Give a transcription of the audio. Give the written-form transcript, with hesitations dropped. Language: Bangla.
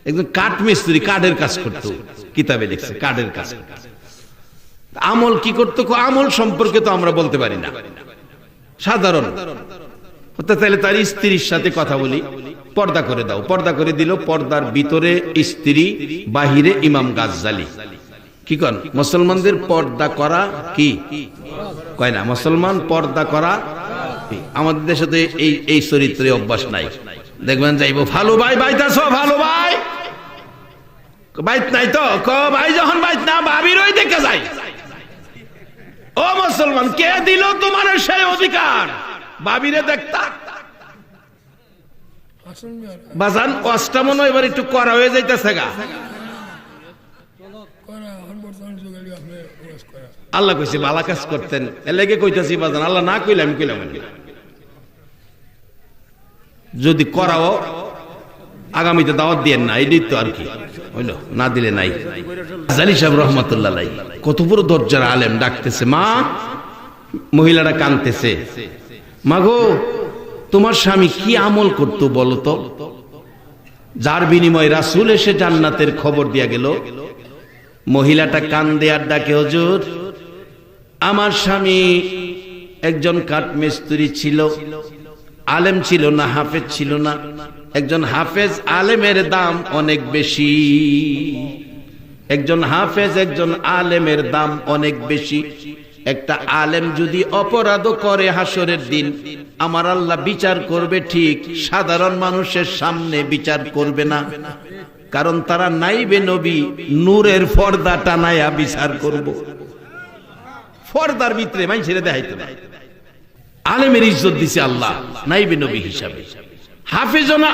একজন কাঠ মিস্ত্রি, কাঠের কাজ করতো, কিতাবে লিখছে কাঠের কাজ। আমল কি করতো? আমল সম্পর্কে তো আমরা বলতে পারি না, সাধারণ। তাহলে তার স্ত্রীর সাথে কথা বলি, পর্দা করে দাও, পর্দা করে দিল। পর্দার ভিতরে স্ত্রী, বাহিরে ইমাম গাজ্জালি। কি কন? মুসলমানদের পর্দা করা কি কয় না? মুসলমান পর্দা করা। আমাদের দেশে তো এই চরিত্রে অভ্যাস নাই। দেখবেন যাইবো, ভালো ভাই বাইতাছ, ভালো ভাই বাইত নাই তো ভাই, যখন বাইত না ভাবির ওই দেখে যায়। ও মুসলমান, কে দিল তোমার সেই অধিকার ভাবিরে দেখতা? বাজান ওয়াজটা মনে হয় এবার একটু করা হয়ে যাইতেছে গা। আল্লাহ কইছে ভালো কাজ করতেন, এর লেগে কইতাছি বাজান। আল্লাহ না কইলে আমি কইলাম যদি করাও আগামীতে দাওয়াত দিয়েন না, এই তো আর কি হইল, না দিলে নাই। গাজ্জালি সাহেব রহমাতুল্লাহ আলাইহি কত বড় দরজার আলেম, ডাকতেছে মা। মহিলাটা কাঁদতেছে, মাগো তোমার স্বামী কি আমল করতো বলো তো, যার বিনিময়ে রাসূল এসে জান্নাতের খবর দিয়া গেল। মহিলাটা কান্দে আর ডাকে, হুজুর আমার স্বামী একজন কাঠ মিস্ত্রি ছিল, আলেম ছিল না, হাফেজ ছিল না। একজন হাফেজ আলেমের দাম অনেক বেশি, একজন হাফেজ একজন আলেমের দাম অনেক বেশি। একটা আলেম যদি অপরাধ করে হাসরের দিন আমার আল্লাহ বিচার করবে, ঠিক সাধারণ মানুষের সামনে বিচার করবে না, কারণ তারা নাইবে নবী নূরের পর্দা টানায়া বিচার করব। পর্দার ভিতরে মানুষের দেখাইতে না। আলেমের ইজ্জত দিছে আল্লাহ নাইবে নবী হিসাবে, হাফেজ না